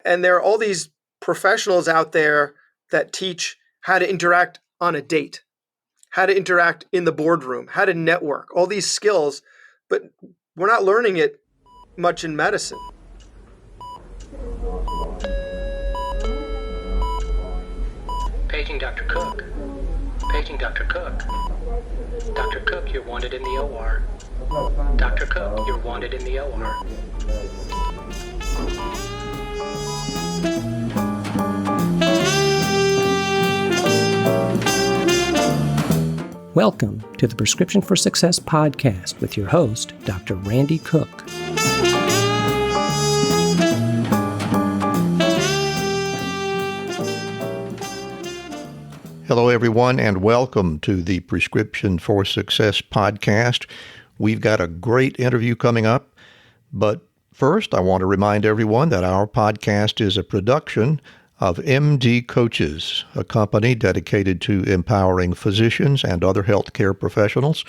And there are all these professionals out there that teach how to interact on a date, how to interact in the boardroom, how to network, all these skills, but we're not learning it much in medicine. Paging Dr. Cook. Paging Dr. Cook. Dr. Cook, you're wanted in the OR. Dr. Cook, you're wanted in the OR. Welcome to the Prescription for Success podcast with your host, Dr. Randy Cook. Hello, everyone, and welcome to the Prescription for Success podcast. We've got a great interview coming up, but first, I want to remind everyone that our podcast is a production of MD Coaches, a company dedicated to empowering physicians and other healthcare professionals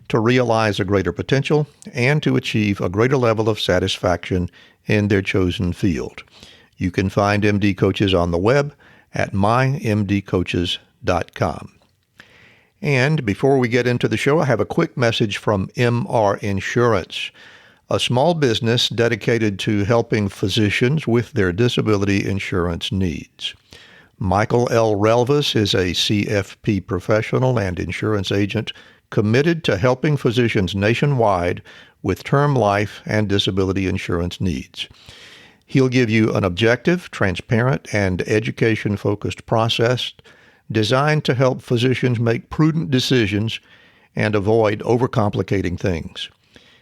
to realize a greater potential and to achieve a greater level of satisfaction in their chosen field. You can find MD Coaches on the web at mymdcoaches.com. And before we get into the show, I have a quick message from MR Insurance, a small business dedicated to helping physicians with their disability insurance needs. Michael L. Relvas is a CFP professional and insurance agent committed to helping physicians nationwide with term life and disability insurance needs. He'll give you an objective, transparent, and education-focused process designed to help physicians make prudent decisions and avoid over-complicating things.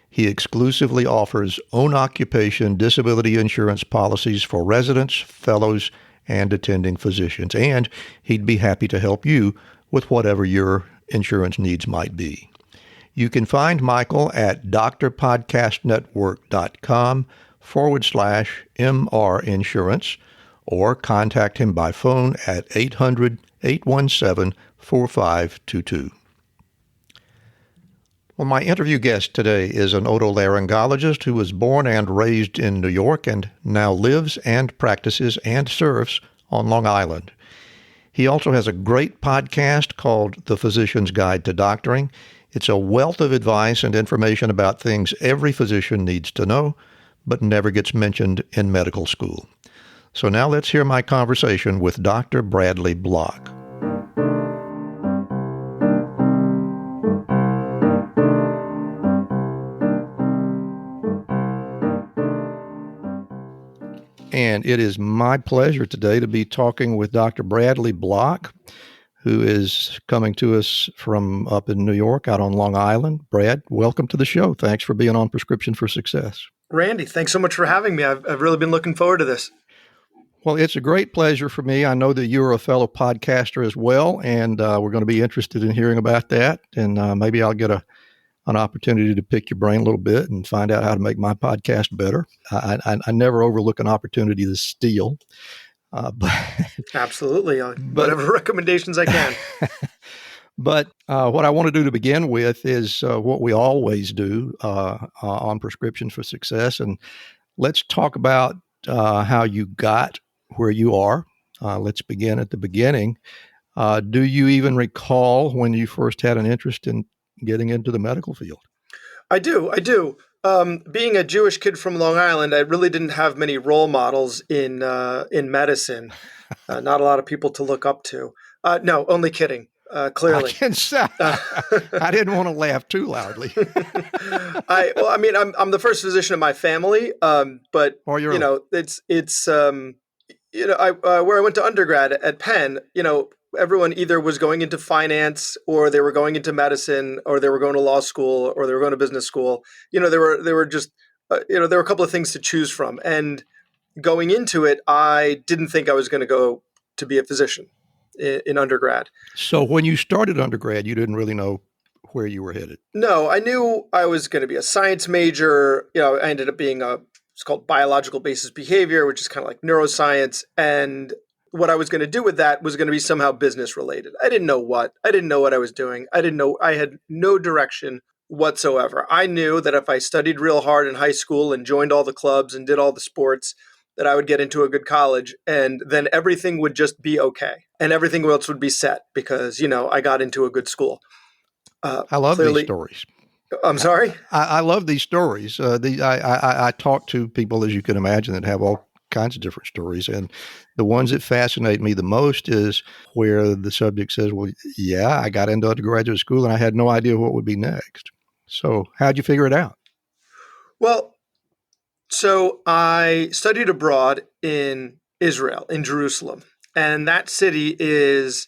He exclusively offers own occupation disability insurance policies for residents, fellows, and attending physicians, and he'd be happy to help you with whatever your insurance needs might be. You can find Michael at drpodcastnetwork.com/MR Insurance or contact him by phone at 800-817-4522. Well, my interview guest today is an otolaryngologist who was born and raised in New York and now lives and practices and serves on Long Island. He also has a great podcast called The Physician's Guide to Doctoring. It's a wealth of advice and information about things every physician needs to know, but never gets mentioned in medical school. So now let's hear my conversation with Dr. Bradley Block. And it is my pleasure today to be talking with Dr. Bradley Block, who is coming to us from up in New York, out on Long Island. Brad, welcome to the show. Thanks for being on Prescription for Success. Randy, thanks so much for having me. I've really been looking forward to this. Well, it's a great pleasure for me. I know that you're a fellow podcaster as well, and we're going to be interested in hearing about that. And maybe I'll get an opportunity to pick your brain a little bit and find out how to make my podcast better. I never overlook an opportunity to steal. But absolutely. Whatever recommendations I can. But what I want to do to begin with is what we always do on Prescription for Success. And let's talk about how you got where you are. Let's begin at the beginning. Do you even recall when you first had an interest in getting into the medical field? I do. Being a Jewish kid from Long Island, I really didn't have many role models in medicine. Not a lot of people to look up to. No, only kidding. Clearly, I can say I didn't want to laugh too loudly. I'm the first physician in my family, but where I went to undergrad at Penn, everyone either was going into finance or they were going into medicine or they were going to law school or they were going to business school. There were a couple of things to choose from. And going into it, I didn't think I was going to go to be a physician in undergrad. So when you started undergrad, you didn't really know where you were headed? No, I knew I was going to be a science major. I ended up being it's called biological basis behavior, which is kind of like neuroscience. And what I was going to do with that was going to be somehow business related. I didn't know what I was doing. I had no direction whatsoever. I knew that if I studied real hard in high school and joined all the clubs and did all the sports, that I would get into a good college, and then everything would just be okay. And everything else would be set because, I got into a good school. I love these stories. I'm sorry? I love these stories. I talk to people, as you can imagine, that have all kinds of different stories. And the ones that fascinate me the most is where the subject says, well, yeah, I got into undergraduate school and I had no idea what would be next. So how'd you figure it out? Well, so I studied abroad in Israel, in Jerusalem. And that city is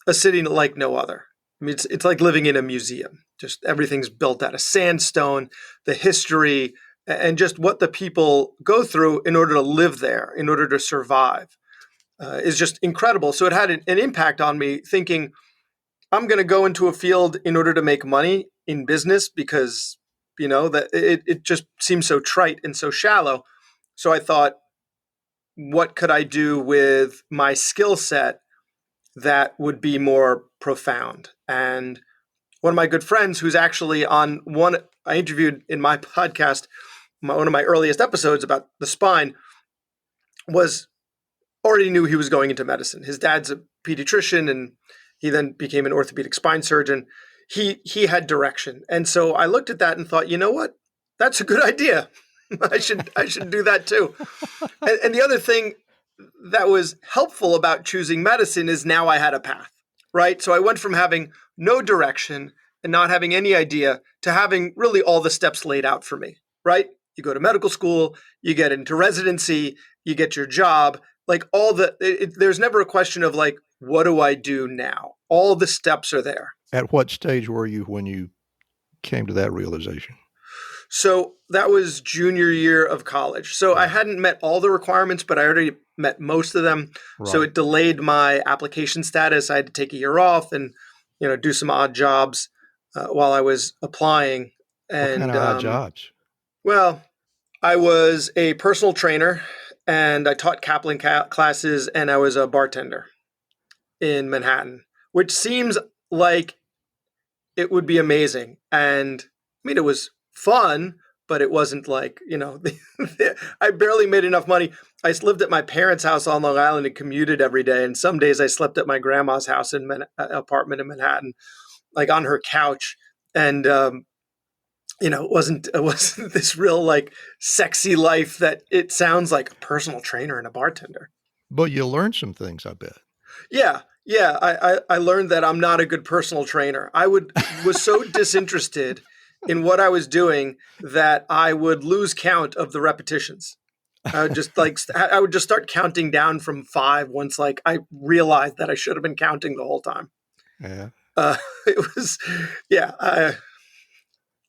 a city like no other. I mean, it's like living in a museum. Just everything's built out of sandstone, the history, and just what the people go through in order to live there, in order to survive, is just incredible. So it had an impact on me thinking, I'm going to go into a field in order to make money in business because, that it just seems so trite and so shallow. So I thought, what could I do with my skill set that would be more profound? And one of my good friends, who's actually on one, I interviewed in my podcast, one of my earliest episodes about the spine, already knew he was going into medicine. His dad's a pediatrician, and he then became an orthopedic spine surgeon. He had direction, and so I looked at that and thought, you know what, that's a good idea. I should do that too. And the other thing that was helpful about choosing medicine is now I had a path, right? So I went from having no direction and not having any idea to having really all the steps laid out for me, right? You go to medical school, you get into residency, you get your job, like there's never a question of like, what do I do now? All the steps are there. At what stage were you when you came to that realization? So that was junior year of college. So I hadn't met all the requirements, but I already met most of them. Right. So it delayed my application status. I had to take a year off and, do some odd jobs while I was applying. And, what kind of odd jobs? Well, I was a personal trainer and I taught Kaplan classes, and I was a bartender in Manhattan, which seems like it would be amazing. And I mean, it was fun, but it wasn't like, I barely made enough money. I lived at my parents' house on Long Island and commuted every day. And some days I slept at my grandma's house in apartment in Manhattan, like on her couch. And, it wasn't this real like sexy life that it sounds like, a personal trainer and a bartender. But you learned some things, I bet. Yeah. I learned that I'm not a good personal trainer. I was so disinterested in what I was doing that I would lose count of the repetitions. I would just start counting down from 5 once like I realized that I should have been counting the whole time. Yeah. It was,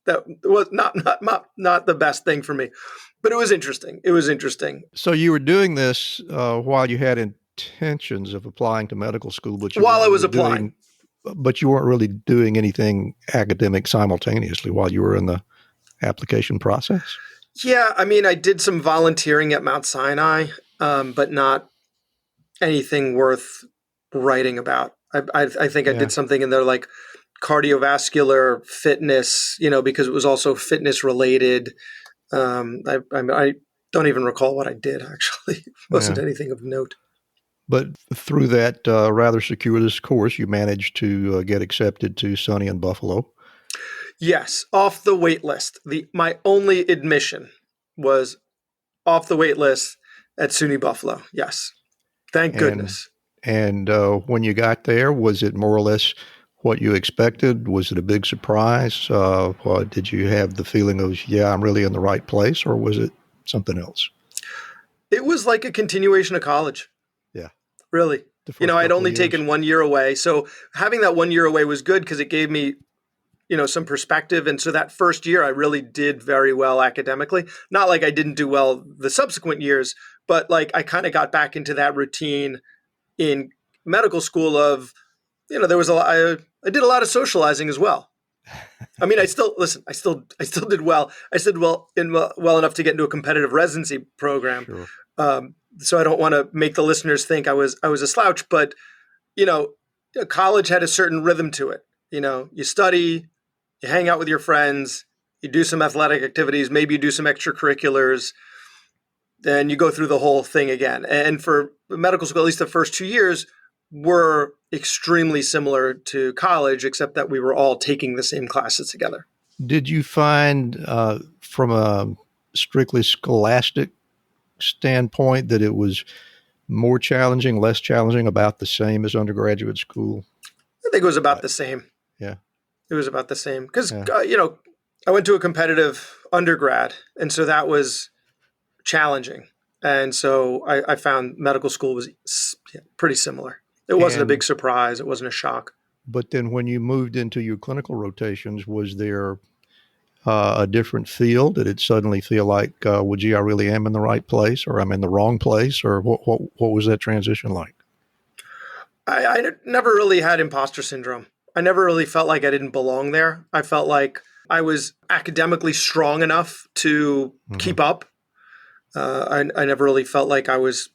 that was not the best thing for me, but it was interesting. So you were doing this while you had intentions of applying to medical school, but while I was applying. But you weren't really doing anything academic simultaneously while you were in the application process? Yeah, I mean, I did some volunteering at Mount Sinai, but not anything worth writing about. I think I did something in there like cardiovascular fitness, because it was also fitness related. I don't even recall what I did, actually. It wasn't anything of note. But through that rather circuitous course, you managed to get accepted to SUNY in Buffalo. Yes, off the wait list. My only admission was off the wait list at SUNY Buffalo. Yes, thank goodness. And when you got there, was it more or less what you expected? Was it a big surprise? Did you have the feeling of, I'm really in the right place, or was it something else? It was like a continuation of college. Yeah. Really. I'd only taken 1 year away. So having that 1 year away was good because it gave me, some perspective. And so that first year, I really did very well academically. Not like I didn't do well the subsequent years, but like I kind of got back into that routine in medical school of, there was I did a lot of socializing as well. I mean, I still did well. I did well enough to get into a competitive residency program. Sure. So I don't want to make the listeners think I was a slouch, but college had a certain rhythm to it. You study, you hang out with your friends, you do some athletic activities, maybe you do some extracurriculars. then you go through the whole thing again. And for medical school, at least the first 2 years were extremely similar to college, except that we were all taking the same classes together. Did you find, from a strictly scholastic standpoint, that it was more challenging, less challenging, about the same as undergraduate school? I think it was about the same. Yeah. It was about the same because, Yeah. I went to a competitive undergrad, and so that was challenging. And so I found medical school was pretty similar. It wasn't a big surprise. It wasn't a shock. But then when you moved into your clinical rotations, was there a different feel? Did it suddenly feel like, well, gee, I really am in the right place, or I'm in the wrong place, or what was that transition like? I never really had imposter syndrome. I never really felt like I didn't belong there. I felt like I was academically strong enough to keep up. I never really felt like I was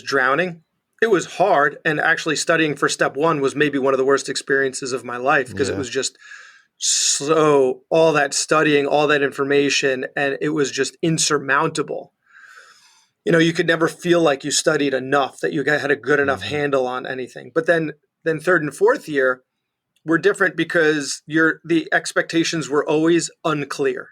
drowning. It was hard, and actually studying for step one was maybe one of the worst experiences of my life because it was just so all that studying, all that information, and it was just insurmountable. You could never feel like you studied enough, that you had a good enough handle on anything. But then third and fourth year were different because the expectations were always unclear,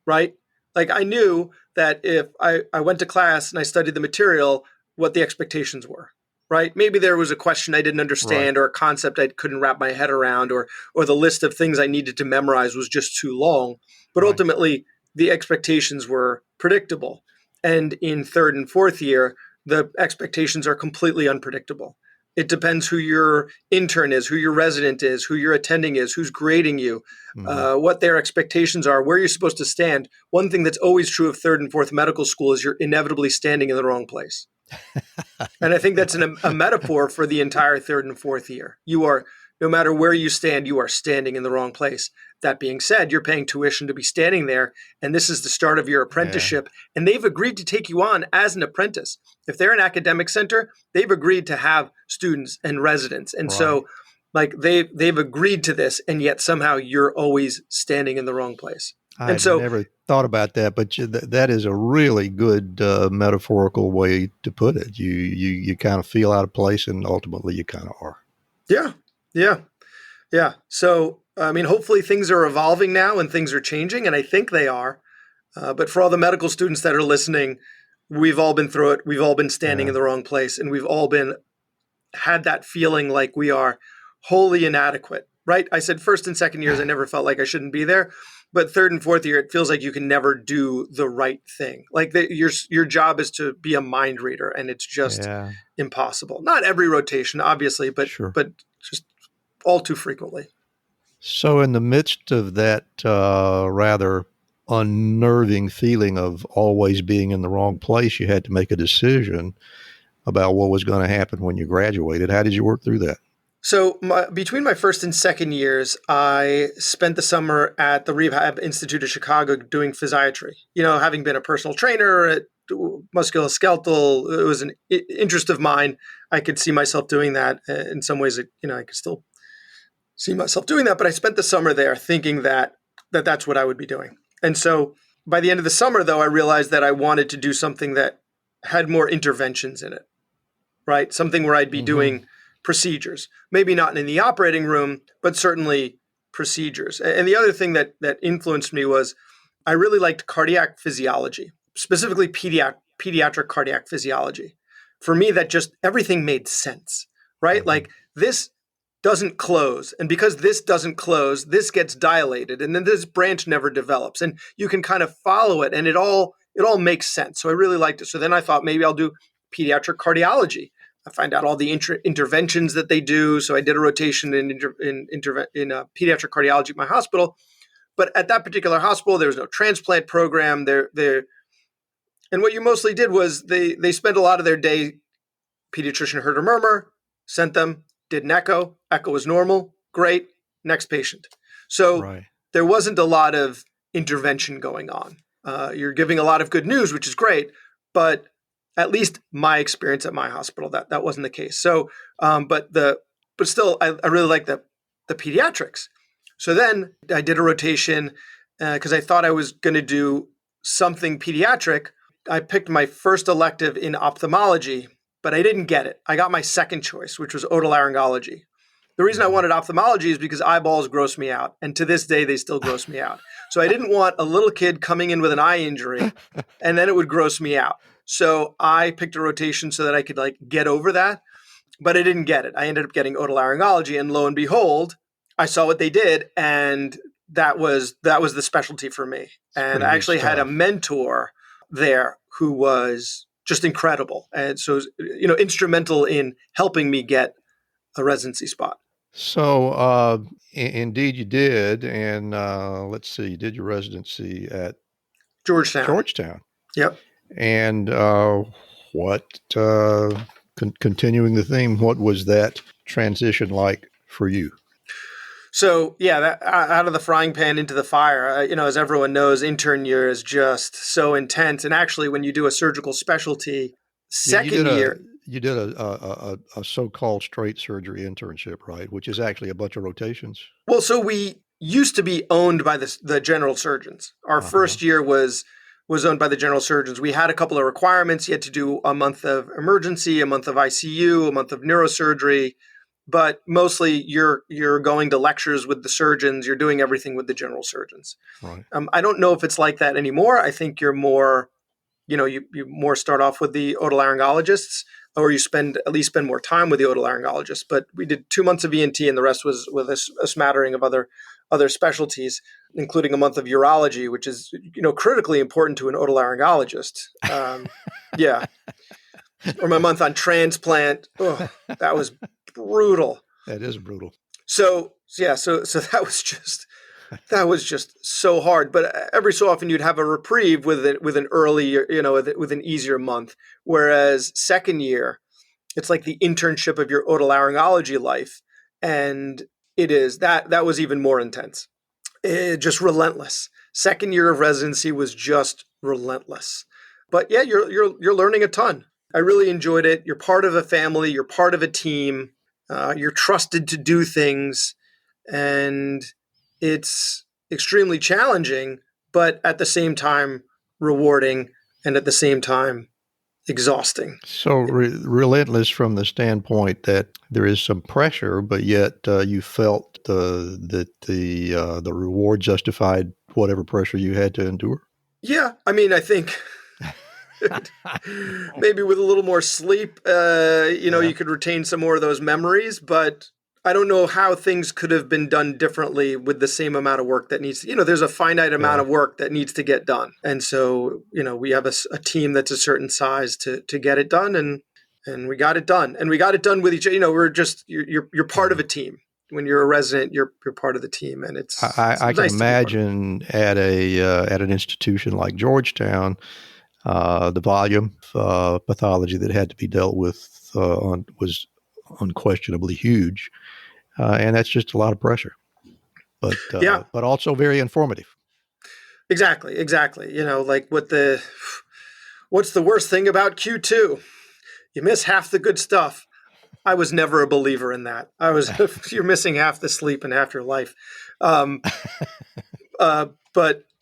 right? Like I knew that if I went to class and I studied the material, what the expectations were, right? Maybe there was a question I didn't understand or a concept I couldn't wrap my head around or the list of things I needed to memorize was just too long. But ultimately, the expectations were predictable. And in third and fourth year, the expectations are completely unpredictable. It depends who your intern is, who your resident is, who your attending is, who's grading you, what their expectations are, where you're supposed to stand. One thing that's always true of third and fourth medical school is you're inevitably standing in the wrong place. And I think that's a metaphor for the entire third and fourth year. You are, no matter where you stand, you are standing in the wrong place. That being said, you're paying tuition to be standing there, and this is the start of your apprenticeship, and they've agreed to take you on as an apprentice. If they're an academic center, they've agreed to have students and residents. And so like they've agreed to this, and yet somehow you're always standing in the wrong place. I never thought about that, but that is a really good metaphorical way to put it. You kind of feel out of place, and ultimately you kind of are. Yeah. So, I mean, hopefully things are evolving now and things are changing, and I think they are. But for all the medical students that are listening, we've all been through it. We've all been standing in the wrong place, and we've all had that feeling like we are wholly inadequate, right? I said first and second years, I never felt like I shouldn't be there. But third and fourth year, it feels like you can never do the right thing. Like your job is to be a mind reader, and it's just impossible. Not every rotation, obviously, but just all too frequently. So in the midst of that rather unnerving feeling of always being in the wrong place, you had to make a decision about what was going to happen when you graduated. How did you work through that? So between my first and second years, I spent the summer at the Rehab Institute of Chicago doing physiatry. Having been a personal trainer at musculoskeletal, it was an interest of mine. I could see myself doing that. In some ways, I could still see myself doing that. But I spent the summer there thinking that that's what I would be doing. And so by the end of the summer, though, I realized that I wanted to do something that had more interventions in it, right? Something where I'd be doing procedures, maybe not in the operating room, but certainly procedures. And the other thing that influenced me was I really liked cardiac physiology, specifically pediatric cardiac physiology. For me, that just everything made sense, right? Like this doesn't close. And because this doesn't close, this gets dilated. And then this branch never develops. And you can kind of follow it, and it all makes sense. So I really liked it. So then I thought maybe I'll do pediatric cardiology. I find out all the interventions that they do. So I did a rotation in pediatric cardiology at my hospital. But at that particular hospital, there was no transplant program. And what you mostly did was they spent a lot of their day, pediatrician heard a murmur, sent them, did an echo. Echo was normal. Great. Next patient. So there wasn't a lot of intervention going on. You're giving a lot of good news, which is great. But at least my experience at my hospital, that wasn't the case. So, but still, I really like the pediatrics. So then I did a rotation because I thought I was going to do something pediatric. I picked my first elective in ophthalmology, but I didn't get it. I got my second choice, which was otolaryngology. The reason I wanted ophthalmology is because eyeballs gross me out. And to this day, they still gross me out. So I didn't want a little kid coming in with an eye injury and then it would gross me out. So I picked a rotation so that I could like get over that, but I didn't get it. I ended up getting otolaryngology, and lo and behold, I saw what they did, and that was the specialty for me. And I actually had a mentor there who was just incredible. And so, instrumental in helping me get a residency spot. So, indeed you did. And let's see, you did your residency at Georgetown. Yep. And continuing the theme, what was that transition like for you? So, that, out of the frying pan into the fire, as everyone knows, intern year is just so intense. And actually, when you do a surgical specialty, second year... You did a so-called straight surgery internship, right? Which is actually a bunch of rotations. Well, so we used to be owned by the general surgeons. Our first year was owned by the general surgeons. We had a couple of requirements. You had to do a month of emergency, a month of ICU, a month of neurosurgery. But mostly you're going to lectures with the surgeons. You're doing everything with the general surgeons. Right. I don't know if it's like that anymore. I think you're more, you more start off with the otolaryngologists, or you at least spend more time with the otolaryngologists. But we did 2 months of ENT, and the rest was with a smattering of other specialties, including a month of urology, which is critically important to an otolaryngologist. Yeah. Or my month on transplant. Oh, that was brutal. That is brutal. So that was just so hard. But every so often you'd have a reprieve with an early, with an easier month. Whereas second year, it's like the internship of your otolaryngology life, and it is that was even more intense. Just relentless. Second year of residency was just relentless. But yeah, you're learning a ton. I really enjoyed it. You're part of a family. You're part of a team. You're trusted to do things, and it's extremely challenging, but at the same time rewarding, and at the same time exhausting. So relentless from the standpoint that there is some pressure, but yet you felt that the reward justified whatever pressure you had to endure. Yeah, I think. Maybe with a little more sleep, you could retain some more of those memories, but I don't know how things could have been done differently with the same amount of work that needs to, there's a finite amount of work that needs to get done. And so, we have a team that's a certain size to get it done, and we got it done. And we got it done with each other. We're just, you're part of a team. When you're a resident, you're part of the team, and it's I can imagine at an institution like Georgetown, the volume of pathology that had to be dealt with was unquestionably huge, and that's just a lot of pressure. But but also very informative. Exactly. Like what's the worst thing about Q2? You miss half the good stuff. I was never a believer in that. You're missing half the sleep and half your life. But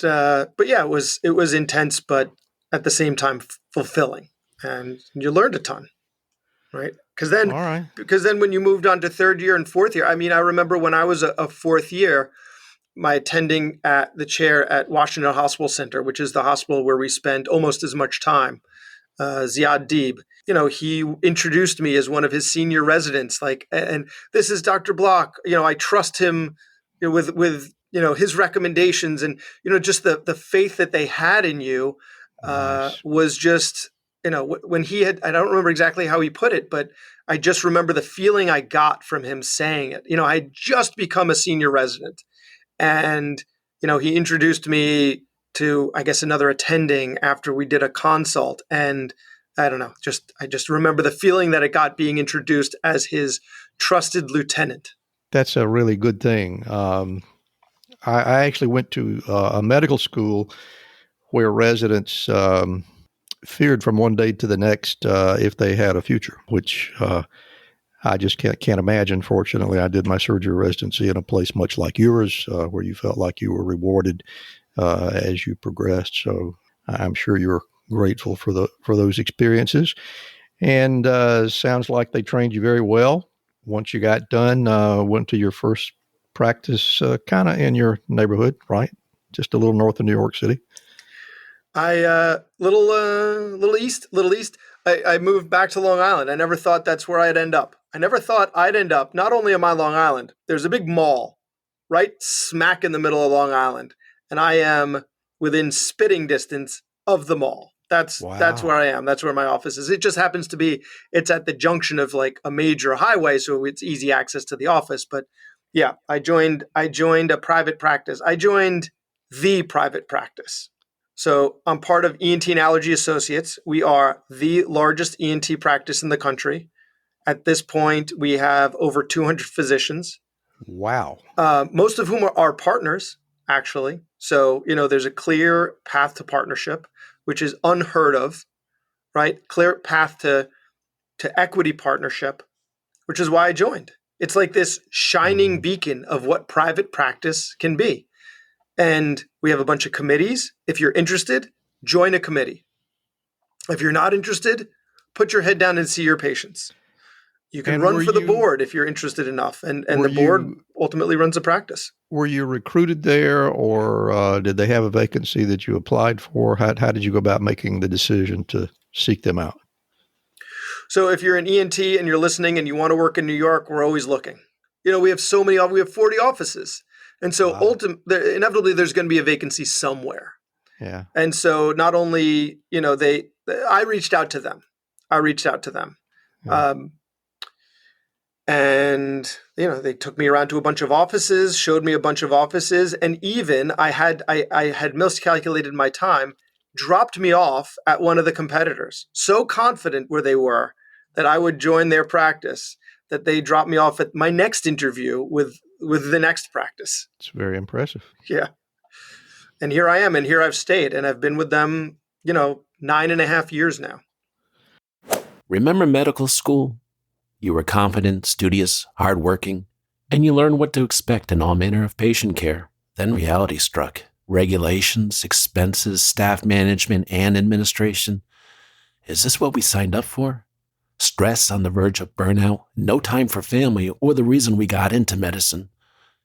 yeah, it was intense, but at the same time fulfilling, and you learned a ton, right? Because then when you moved on to third year and fourth year, I remember when I was a fourth year, my attending at the chair at Washington Hospital Center, which is the hospital where we spend almost as much time, Ziad Deeb, he introduced me as one of his senior residents, and this is Dr. Block. I trust him with his recommendations, and just the faith that they had in you. Was just, when he had, I don't remember exactly how he put it, but I just remember the feeling I got from him saying it. I had just become a senior resident, and, he introduced me to, I guess, another attending after we did a consult. And I don't know, I just remember the feeling that it got being introduced as his trusted lieutenant. That's a really good thing. I actually went to a medical school where residents feared from one day to the next if they had a future, which I just can't imagine. Fortunately, I did my surgery residency in a place much like yours, where you felt like you were rewarded as you progressed. So I'm sure you're grateful for those experiences. And sounds like they trained you very well. Once you got done, went to your first practice kind of in your neighborhood, right? Just a little north of New York City. Little east. I moved back to Long Island. I never thought that's where I'd end up. I never thought I'd end up not only on my Long Island. There's a big mall right smack in the middle of Long Island, and I am within spitting distance of the mall. That's where I am. That's where my office is. It just happens to be, it's at the junction of like a major highway, so it's easy access to the office. But yeah, I joined a private practice. I joined the private practice. So I'm part of ENT and Allergy Associates. We are the largest ENT practice in the country. At this point, we have over 200 physicians. Wow. Most of whom are our partners, actually. So, there's a clear path to partnership, which is unheard of, right? Clear path to equity partnership, which is why I joined. It's like this shining beacon of what private practice can be. And we have a bunch of committees. If you're interested, join a committee. If you're not interested, put your head down and see your patients. You can run for the board if you're interested enough. And the board ultimately runs a practice. Were you recruited there, or did they have a vacancy that you applied for? How did you go about making the decision to seek them out? So if you're an ENT and you're listening and you want to work in New York, we're always looking. We have we have 40 offices. And so inevitably there's going to be a vacancy somewhere. Yeah. And so not only, I reached out to them. Yeah. And, they took me around to a bunch of offices, showed me a bunch of offices. And even I had miscalculated my time, dropped me off at one of the competitors. So confident where they were that I would join their practice that they dropped me off at my next interview with the next practice. It's very impressive. Yeah. And here I am, and here I've stayed, and I've been with them, 9.5 years now. Remember medical school? You were confident, studious, hardworking, and you learned what to expect in all manner of patient care. Then reality struck. Regulations, expenses, staff management, and administration. Is this what we signed up for? Stress on the verge of burnout, no time for family, or the reason we got into medicine.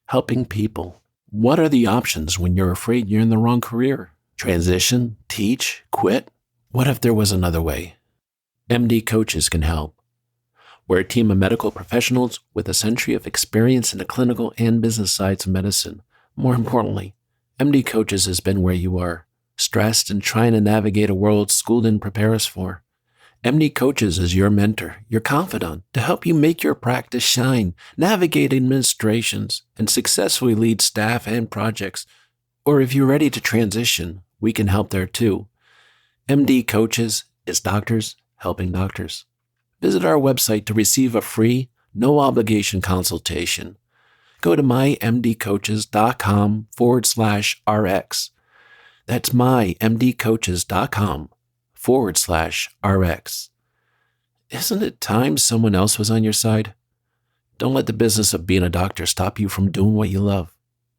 Helping people. What are the options when you're afraid you're in the wrong career? Transition? Teach? Quit? What if there was another way? MD Coaches can help. We're a team of medical professionals with a century of experience in the clinical and business sides of medicine. More importantly, MD Coaches has been where you are, stressed and trying to navigate a world school didn't prepare us for. MD Coaches is your mentor, your confidant, to help you make your practice shine, navigate administrations, and successfully lead staff and projects. Or if you're ready to transition, we can help there too. MD Coaches is doctors helping doctors. Visit our website to receive a free, no-obligation consultation. Go to mymdcoaches.com/RX. That's mymdcoaches.com/RX. Isn't it time someone else was on your side? Don't let the business of being a doctor stop you from doing what you love.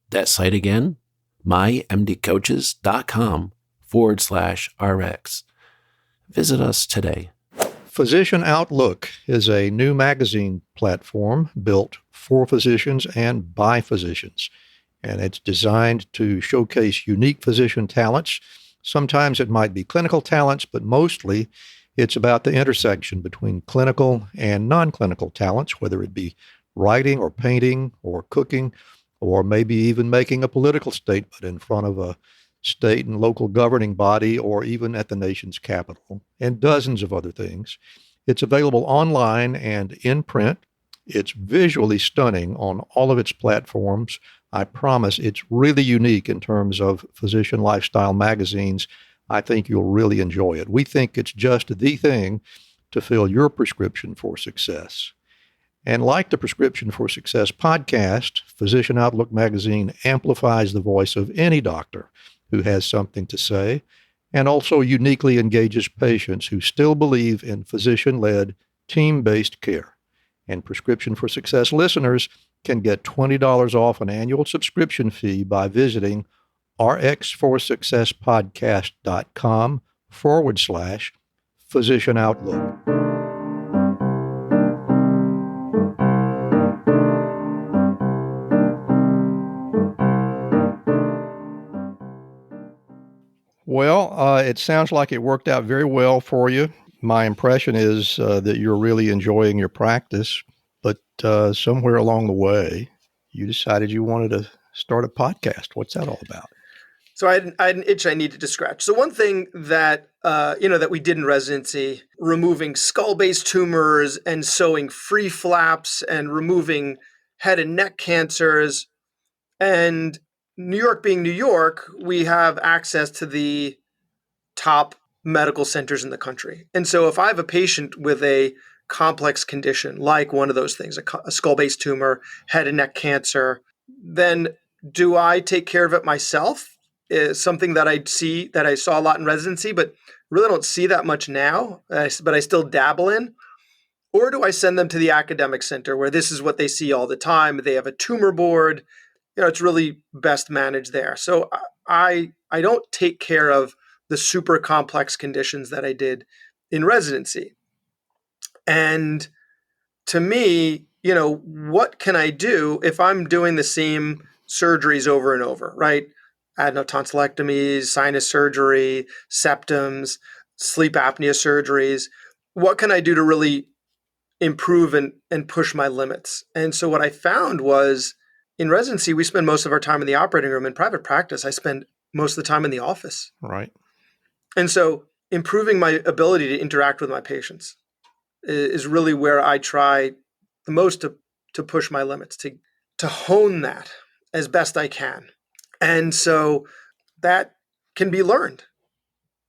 That site again, mymdcoaches.com/RX. Visit us today. Physician Outlook is a new magazine platform built for physicians and by physicians, and it's designed to showcase unique physician talents. Sometimes it might be clinical talents, but mostly it's about the intersection between clinical and non-clinical talents, whether it be writing or painting or cooking, or maybe even making a political statement in front of a state and local governing body, or even at the nation's capital, and dozens of other things. It's available online and in print. It's visually stunning on all of its platforms. I promise it's really unique in terms of physician lifestyle magazines. I think you'll really enjoy it. We think it's just the thing to fill your prescription for success. And like the Prescription for Success podcast, Physician Outlook magazine amplifies the voice of any doctor who has something to say, and also uniquely engages patients who still believe in physician-led, team-based care. And Prescription for Success listeners can get $20 off an annual subscription fee by visiting rxforsuccesspodcast.com physician outlook. Well, it sounds like it worked out very well for you. My impression is that you're really enjoying your practice, but somewhere along the way, you decided you wanted to start a podcast. What's that all about? So I had an itch I needed to scratch. So one thing that that we did in residency, removing skull-based tumors and sewing free flaps and removing head and neck cancers, and New York being New York, we have access to the top medical centers in the country. And so if I have a patient with a complex condition, like one of those things, a skull-based tumor, head and neck cancer, then do I take care of it myself? Is something that I saw a lot in residency, but really don't see that much now, but I still dabble in. Or do I send them to the academic center where this is what they see all the time? They have a tumor board. It's really best managed there. So I don't take care of the super complex conditions that I did in residency. And to me, what can I do if I'm doing the same surgeries over and over, right? Adenotonsillectomies, sinus surgery, septums, sleep apnea surgeries. What can I do to really improve and push my limits? And so what I found was, in residency, we spend most of our time in the operating room. In private practice, I spend most of the time in the office. Right. And so improving my ability to interact with my patients is really where I try the most to push my limits, to hone that as best I can. And so that can be learned,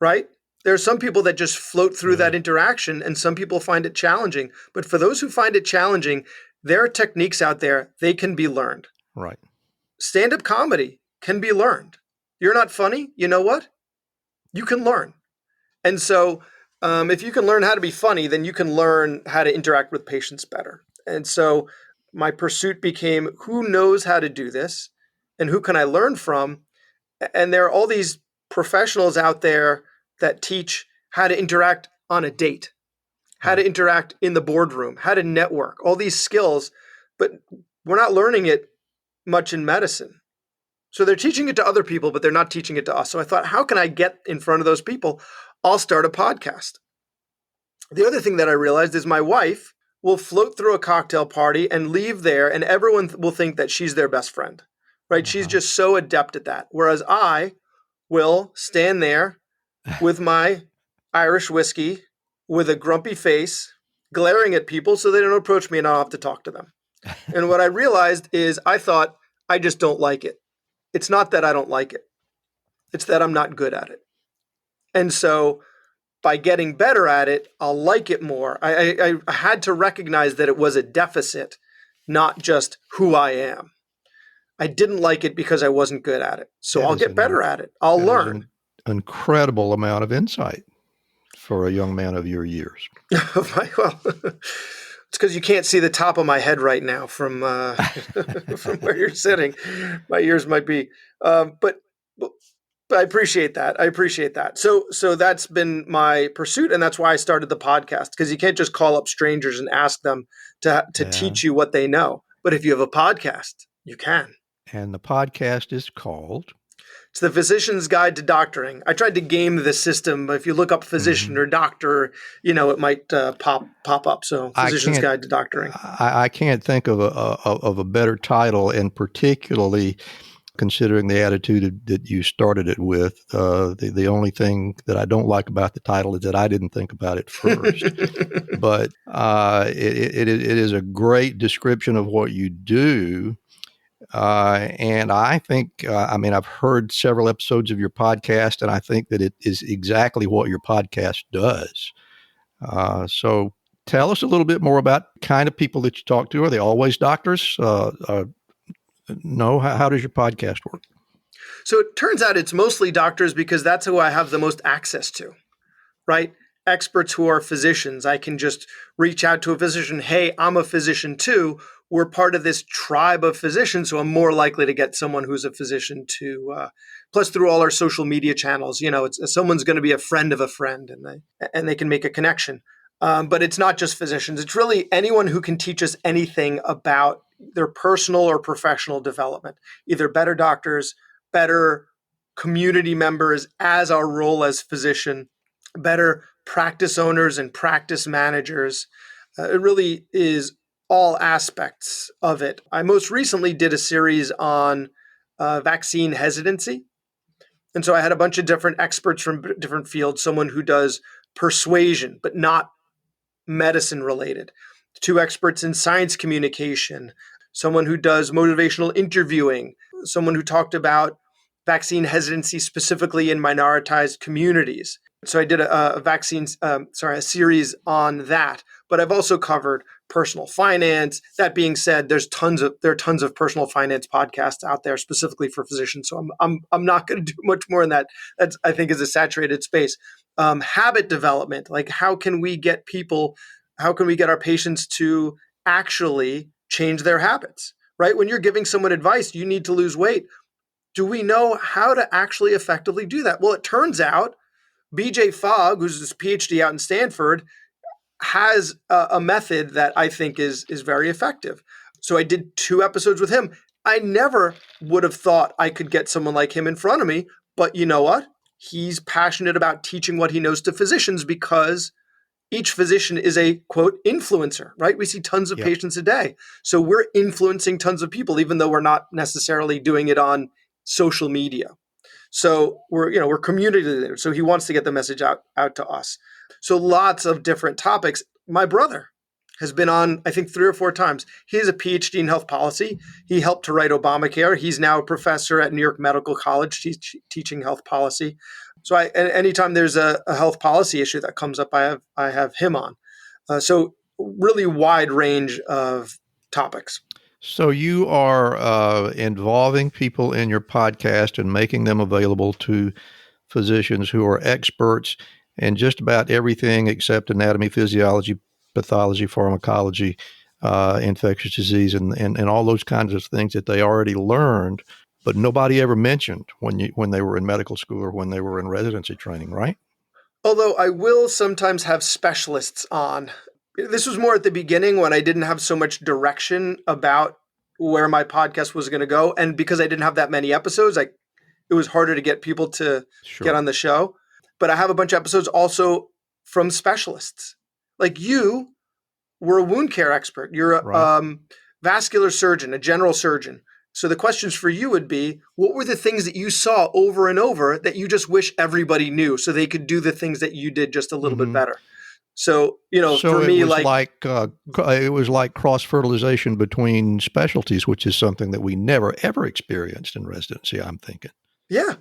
right? There are some people that just float through that interaction, and some people find it challenging. But for those who find it challenging, there are techniques out there, they can be learned. Right. Stand-up comedy can be learned. You're not funny, you know what? You can learn. And so if you can learn how to be funny, then you can learn how to interact with patients better. And so my pursuit became, who knows how to do this and who can I learn from? And there are all these professionals out there that teach how to interact on a date, how to interact in the boardroom, how to network, all these skills, but we're not learning it much in medicine. So they're teaching it to other people, but they're not teaching it to us. So I thought, how can I get in front of those people? I'll start a podcast. The other thing that I realized is my wife will float through a cocktail party and leave there, and everyone will think that she's their best friend, right? She's just so adept at that. Whereas I will stand there with my Irish whiskey with a grumpy face, glaring at people so they don't approach me and I'll have to talk to them. And what I realized is I thought, I just don't like it. It's not that I don't like it. It's that I'm not good at it. And so by getting better at it, I'll like it more. I had to recognize that it was a deficit, not just who I am. I didn't like it because I wasn't good at it. So I'll get better at it. I'll learn. An incredible amount of insight for a young man of your years. Well, it's because you can't see the top of my head right now from from where you're sitting. My ears might be, but I appreciate that. I appreciate that. So that's been my pursuit, and that's why I started the podcast, because you can't just call up strangers and ask them to teach you what they know. But if you have a podcast, you can. And the podcast is called? It's the Physician's Guide to Doctoring. I tried to game the system. If you look up physician or doctor, it might pop up. So Physician's Guide to Doctoring. I can't think of a better title, and particularly considering the attitude that you started it with. The only thing that I don't like about the title is that I didn't think about it first. But it is a great description of what you do. And I think, I've heard several episodes of your podcast, and I think that it is exactly what your podcast does. So tell us a little bit more about the kind of people that you talk to. Are they always doctors? No. How does your podcast work? So it turns out it's mostly doctors because that's who I have the most access to, right? experts who are physicians. I can just reach out to a physician. Hey, I'm a physician too. We're part of this tribe of physicians, so I'm more likely to get someone who's a physician to. Plus, through all our social media channels, someone's going to be a friend of a friend, and they can make a connection. But it's not just physicians. It's really anyone who can teach us anything about their personal or professional development, either better doctors, better community members as our role as physician, better practice owners and practice managers. It really is all aspects of it. I most recently did a series on vaccine hesitancy. And so I had a bunch of different experts from different fields, someone who does persuasion, but not medicine related, 2 experts in science communication, someone who does motivational interviewing, someone who talked about vaccine hesitancy specifically in minoritized communities. So I did a series on that. But I've also covered personal finance. That being said, there are tons of personal finance podcasts out there specifically for physicians. So I'm not going to do much more in that. That's, I think, is a saturated space. Habit development, like how can we get our patients to actually change their habits, right? When you're giving someone advice, you need to lose weight. Do we know how to actually effectively do that? Well, it turns out BJ Fogg, who's this PhD out in Stanford, has a method that I think is very effective. So I did 2 episodes with him. I never would have thought I could get someone like him in front of me, but you know what? He's passionate about teaching what he knows to physicians because each physician is a, quote, influencer, right? We see tons of patients a day. So we're influencing tons of people, even though we're not necessarily doing it on social media. So we're community leaders. So he wants to get the message out to us. So lots of different topics. My brother has been on, I think, 3 or 4 times. He has a PhD in health policy. He helped to write Obamacare. He's now a professor at New York Medical College teaching health policy. So anytime there's a health policy issue that comes up, I have him on. So really wide range of topics. So you are involving people in your podcast and making them available to physicians who are experts in just about everything except anatomy, physiology, pathology, pharmacology, infectious disease, and all those kinds of things that they already learned, but nobody ever mentioned when they were in medical school or when they were in residency training, right? Although I will sometimes have specialists on. This was more at the beginning when I didn't have so much direction about where my podcast was going to go. And because I didn't have that many episodes, it was harder to get people to get on the show. But I have a bunch of episodes also from specialists. Like you were a wound care expert. You're a vascular surgeon, a general surgeon. So the questions for you would be, what were the things that you saw over and over that you just wish everybody knew so they could do the things that you did just a little bit better? So, for me, it was like cross-fertilization between specialties, which is something that we never, ever experienced in residency, I'm thinking. Yeah.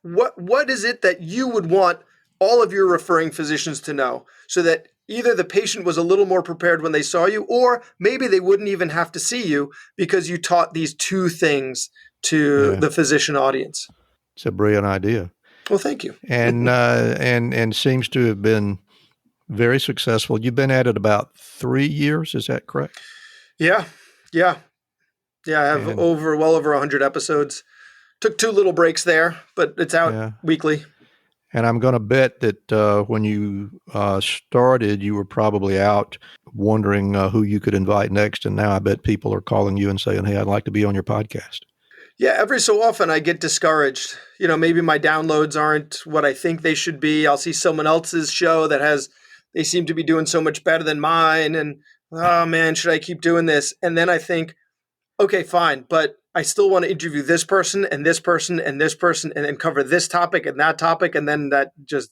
What is it that you would want all of your referring physicians to know so that either the patient was a little more prepared when they saw you, or maybe they wouldn't even have to see you because you taught these 2 things to the physician audience? It's a brilliant idea. Well, thank you. And seems to have been very successful. You've been at it about 3 years, is that correct? Yeah. I have well over 100 episodes. Took 2 little breaks there, but it's out weekly. And I'm going to bet that when you started, you were probably out wondering who you could invite next. And now I bet people are calling you and saying, hey, I'd like to be on your podcast. Yeah, every so often I get discouraged. Maybe my downloads aren't what I think they should be. I'll see someone else's show they seem to be doing so much better than mine. And, oh man, should I keep doing this? And then I think, okay, fine, but I still want to interview this person and this person and this person and then cover this topic and that topic. And then that just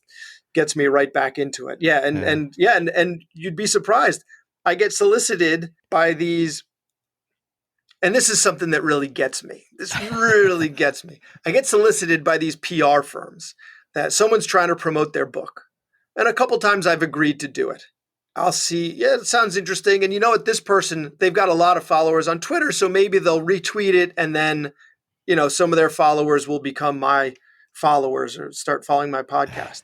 gets me right back into it. And you'd be surprised. I get solicited by these, and this is something that really gets me. This really gets me. I get solicited by these PR firms that someone's trying to promote their book. And a couple times I've agreed to do it. I'll see, it sounds interesting. And you know what, this person, they've got a lot of followers on Twitter, so maybe they'll retweet it and then, some of their followers will become my followers or start following my podcast.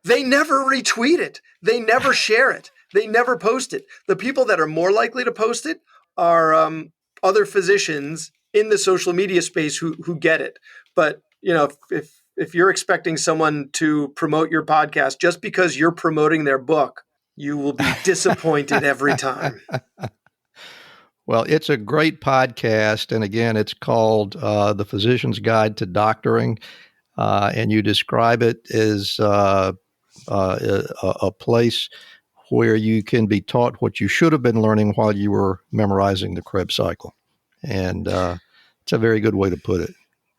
they never retweet it. They never share it. They never post it. The people that are more likely to post it are other physicians in the social media space who get it. But if you're expecting someone to promote your podcast just because you're promoting their book, you will be disappointed every time. Well, it's a great podcast. And again, it's called The Physician's Guide to Doctoring. And you describe it as a place where you can be taught what you should have been learning while you were memorizing the Kreb cycle. And it's a very good way to put it.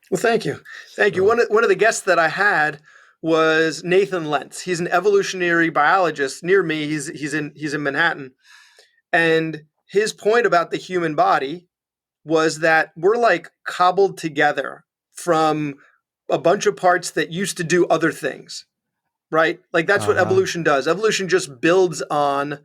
Well, thank you. Thank you. One of the guests that I had was Nathan Lentz. He's an evolutionary biologist near me. He's in Manhattan. And his point about the human body was that we're like cobbled together from a bunch of parts that used to do other things, right? Like that's what evolution does. Evolution just builds on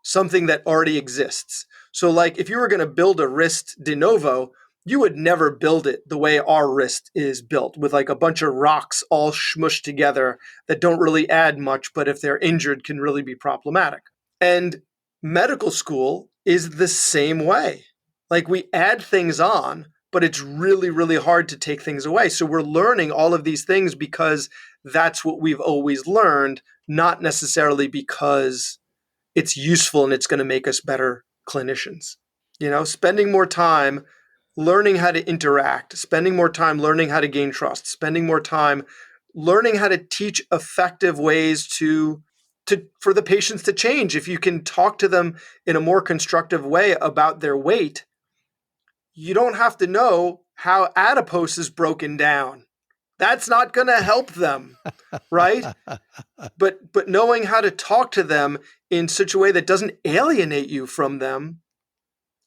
something that already exists. So like if you were going to build a wrist de novo, you would never build it the way our wrist is built, with like a bunch of rocks all smushed together that don't really add much, but if they're injured can really be problematic. And medical school is the same way. Like we add things on, but it's really, really hard to take things away. So we're learning all of these things because that's what we've always learned, not necessarily because it's useful and it's going to make us better clinicians. Spending more time learning how to interact, spending more time learning how to gain trust, spending more time learning how to teach effective ways for the patients to change. If you can talk to them in a more constructive way about their weight, you don't have to know how adipose is broken down. That's not going to help them, right? But knowing how to talk to them in such a way that doesn't alienate you from them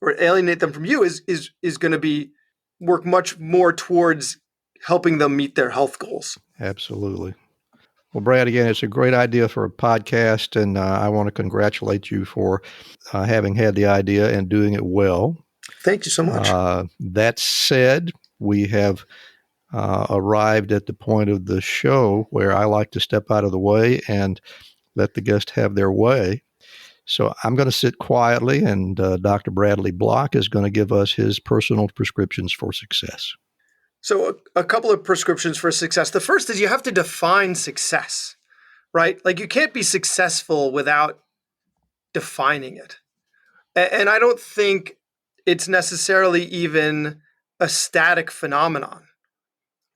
or alienate them from you is going to work much more towards helping them meet their health goals. Absolutely. Well, Brad, again, it's a great idea for a podcast, and I want to congratulate you for having had the idea and doing it well. Thank you so much. That said, we have arrived at the point of the show where I like to step out of the way and let the guest have their way. So I'm going to sit quietly, and Dr. Bradley Block is going to give us his personal prescriptions for success. So a couple of prescriptions for success. The first is you have to define success, right? Like you can't be successful without defining it. And I don't think it's necessarily even a static phenomenon,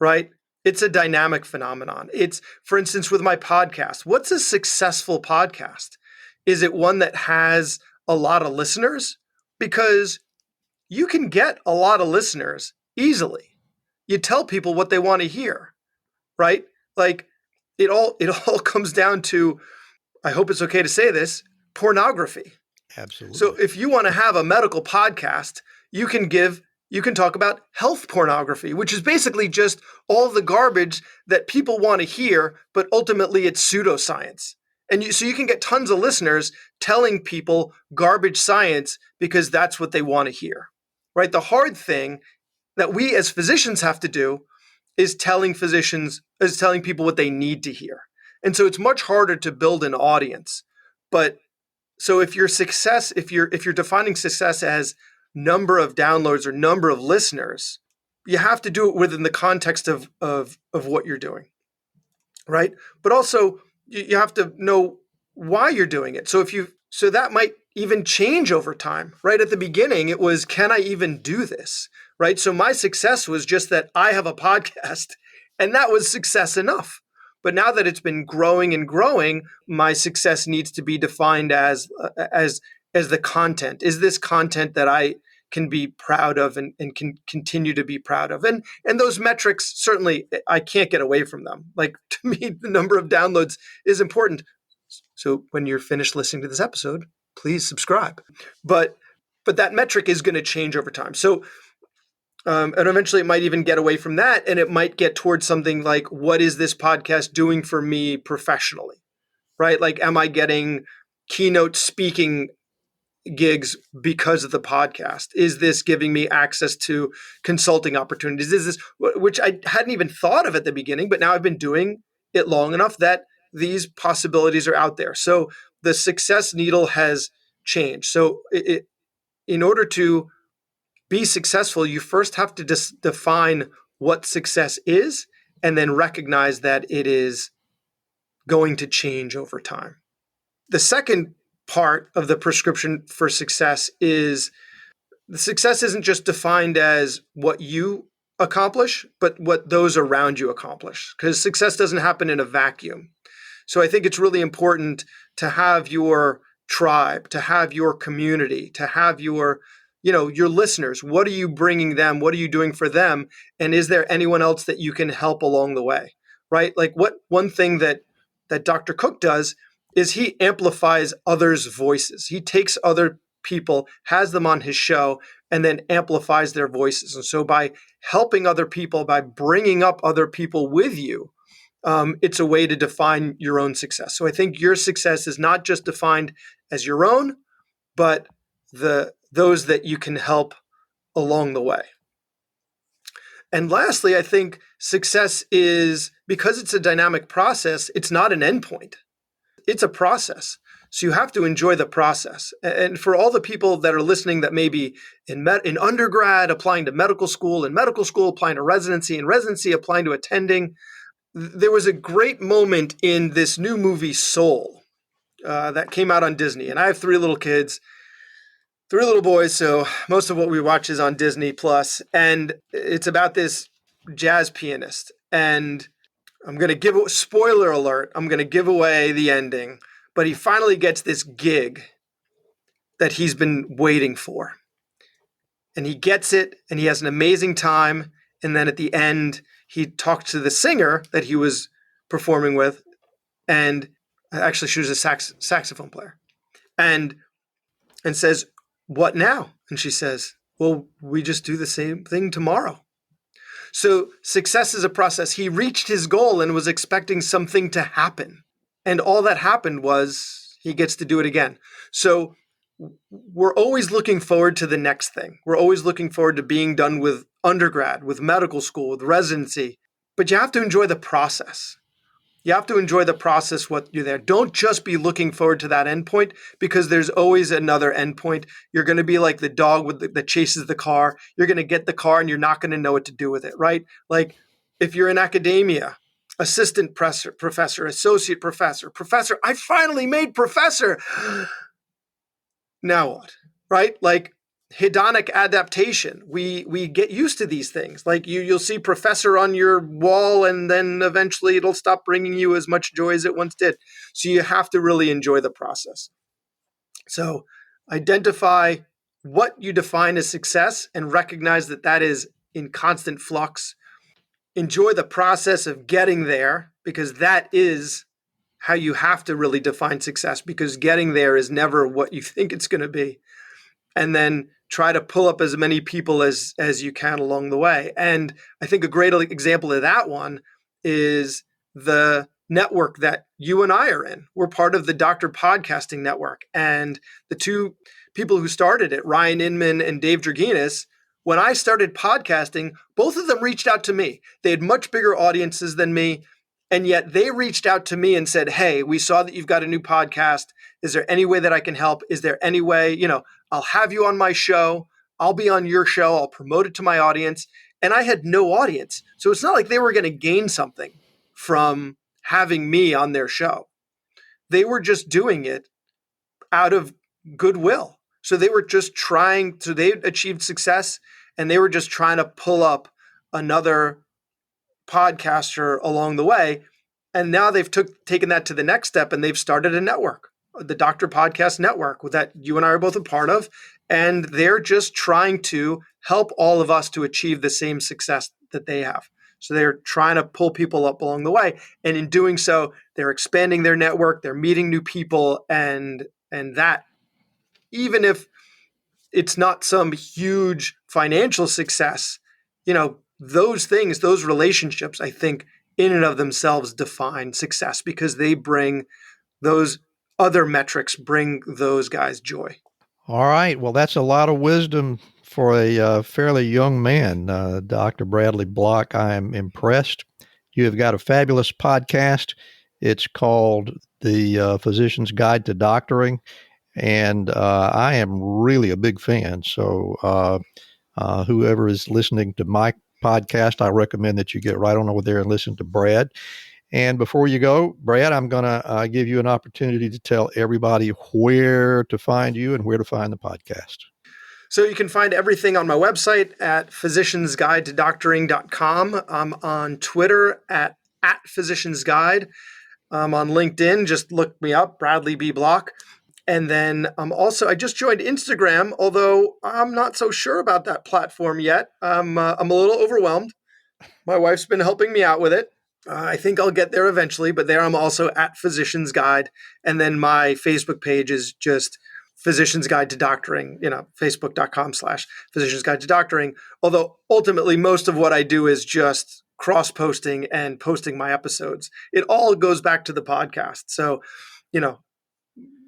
right? It's a dynamic phenomenon. It's, for instance, with my podcast, what's a successful podcast? Is it one that has a lot of listeners? Because you can get a lot of listeners easily. You tell people what they want to hear, right? Like it all comes down to, I hope it's okay to say this, pornography. Absolutely. So if you want to have a medical podcast, you can talk about health pornography, which is basically just all the garbage that people want to hear, but ultimately it's pseudoscience. And so you can get tons of listeners telling people garbage science because that's what they want to hear, right? The hard thing that we as physicians have to do is telling people what they need to hear. And so it's much harder to build an audience. But so if you're defining success as number of downloads or number of listeners, you have to do it within the context of what you're doing, right? But also you have to know why you're doing it. So that might even change over time, right? At the beginning, it was, can I even do this, right? So my success was just that I have a podcast, and that was success enough. But now that it's been growing and growing, my success needs to be defined as the content. Is this content that I can be proud of and can continue to be proud of? And those metrics, certainly, I can't get away from them. Like, to me, the number of downloads is important. So when you're finished listening to this episode, please subscribe. But that metric is going to change over time. So and eventually it might even get away from that, and it might get towards something like, what is this podcast doing for me professionally, right? Like, am I getting keynote speaking gigs because of the podcast? Is this giving me access to consulting opportunities? Is this, which I hadn't even thought of at the beginning, but now I've been doing it long enough that these possibilities are out there. So the success needle has changed. So in order to be successful, you first have to define what success is and then recognize that it is going to change over time. The second part of the prescription for success is the success isn't just defined as what you accomplish, but what those around you accomplish, because success doesn't happen in a vacuum. So I think it's really important to have your tribe, to have your community, to have your listeners. What are you bringing them? What are you doing for them? And is there anyone else that you can help along the way, right? Like one thing that Dr. Cook does is he amplifies others' voices. He takes other people, has them on his show, and then amplifies their voices. And so by helping other people, by bringing up other people with you, it's a way to define your own success. So I think your success is not just defined as your own, but those that you can help along the way. And lastly, I think success is, because it's a dynamic process, it's not an endpoint. It's a process. So you have to enjoy the process. And for all the people that are listening that may be in undergrad applying to medical school, in medical school applying to residency, in residency applying to attending, there was a great moment in this new movie Soul that came out on Disney. And I have 3 little kids, 3 little boys, so most of what we watch is on Disney Plus. And it's about this jazz pianist. And I'm going to spoiler alert, I'm going to give away the ending. But he finally gets this gig that he's been waiting for. And he gets it, and he has an amazing time. And then at the end, he talked to the singer that he was performing with. And actually, she was a saxophone player. And says, "What now?" And she says, "Well, we just do the same thing tomorrow." So success is a process. He reached his goal and was expecting something to happen. And all that happened was he gets to do it again. So we're always looking forward to the next thing. We're always looking forward to being done with undergrad, with medical school, with residency. But you have to enjoy the process. You have to enjoy the process what you're there. Don't just be looking forward to that endpoint, because there's always another endpoint. You're going to be like the dog that chases the car. You're going to get the car and you're not going to know what to do with it, right? Like if you're in academia, assistant professor, associate professor, I finally made professor. Now what, right? Like hedonic adaptation. We get used to these things. Like you'll see professor on your wall, and then eventually it'll stop bringing you as much joy as it once did. So you have to really enjoy the process. So identify what you define as success and recognize that is in constant flux. Enjoy the process of getting there, because that is how you have to really define success, because getting there is never what you think it's going to be. And then try to pull up as many people as you can along the way. And I think a great example of that one is the network that you and I are in. We're part of the Doctor Podcasting Network. And the 2 people who started it, Ryan Inman and Dave Draginas, when I started podcasting, both of them reached out to me. They had much bigger audiences than me, and yet they reached out to me and said, "Hey, we saw that you've got a new podcast. Is there any way that I can help? Is there any way, I'll have you on my show. I'll be on your show. I'll promote it to my audience." And I had no audience. So it's not like they were going to gain something from having me on their show. They were just doing it out of goodwill. So they were just they achieved success, and they were just trying to pull up another podcaster along the way. And now they've taken that to the next step, and they've started a network, the Doctor Podcast Network, that you and I are both a part of. And they're just trying to help all of us to achieve the same success that they have. So they're trying to pull people up along the way. And in doing so, they're expanding their network, they're meeting new people, and that, even if it's not some huge financial success, those things, those relationships, I think in and of themselves define success, because they bring those other metrics, bring those guys joy. All right. Well, that's a lot of wisdom for a fairly young man, Dr. Bradley Block. I am impressed. You have got a fabulous podcast, It's called The Physician's Guide to Doctoring, and I am really a big fan. So whoever is listening to my podcast, I recommend that you get right on over there and listen to Brad. And before you go, Brad, I'm going to give you an opportunity to tell everybody where to find you and where to find the podcast. So you can find everything on my website at physiciansguidetodoctoring.com. I'm on Twitter at physiciansguide. I'm on LinkedIn. Just look me up, Bradley B. Block. And then I just joined Instagram, although I'm not so sure about that platform yet. I'm a little overwhelmed. My wife's been helping me out with it. I think I'll get there eventually, but there I'm also at Physician's Guide. And then my Facebook page is just Physician's Guide to Doctoring, facebook.com/Physician's Guide to Doctoring. Although ultimately most of what I do is just cross-posting and posting my episodes. It all goes back to the podcast. So, you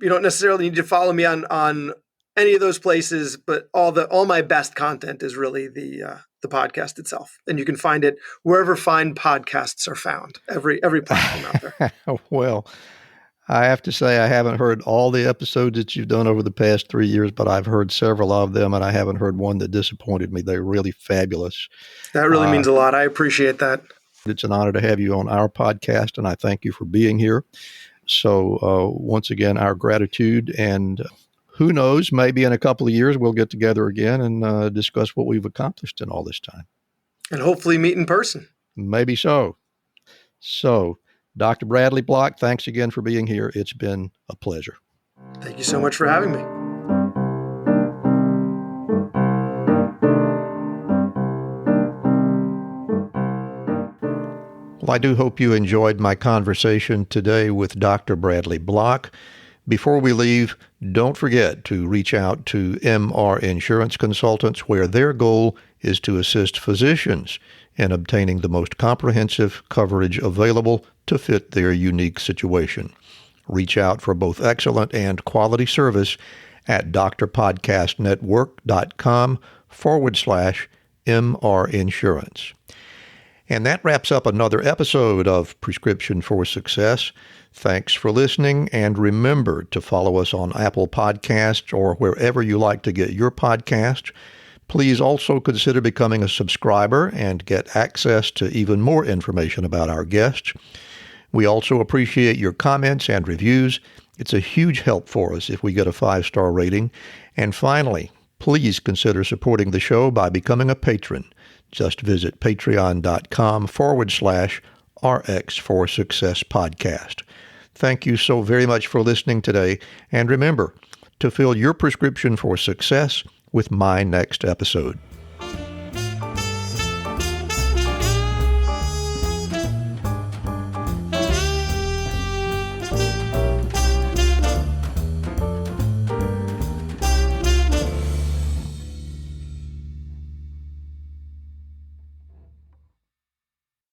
don't necessarily need to follow me on any of those places, but all my best content is really the podcast itself, and you can find it wherever fine podcasts are found. Every platform out there. Well, I have to say I haven't heard all the episodes that you've done over the past 3 years, but I've heard several of them, and I haven't heard one that disappointed me. They're really fabulous. That really means a lot. I appreciate that. It's an honor to have you on our podcast, and I thank you for being here. So once again, our gratitude, and who knows, maybe in a couple of years we'll get together again and discuss what we've accomplished in all this time. And hopefully meet in person. Maybe so. So, Dr. Bradley Block, thanks again for being here. It's been a pleasure. Thank you so much for having me. Well, I do hope you enjoyed my conversation today with Dr. Bradley Block. Before we leave, don't forget to reach out to MR Insurance Consultants, where their goal is to assist physicians in obtaining the most comprehensive coverage available to fit their unique situation. Reach out for both excellent and quality service at drpodcastnetwork.com/MR Insurance. And that wraps up another episode of Prescription for Success. Thanks for listening, and remember to follow us on Apple Podcasts or wherever you like to get your podcast. Please also consider becoming a subscriber and get access to even more information about our guests. We also appreciate your comments and reviews. It's a huge help for us if we get a 5-star rating. And finally, please consider supporting the show by becoming a patron. Just visit patreon.com/RX4Success podcast. Thank you so very much for listening today. And remember to fill your prescription for success with my next episode.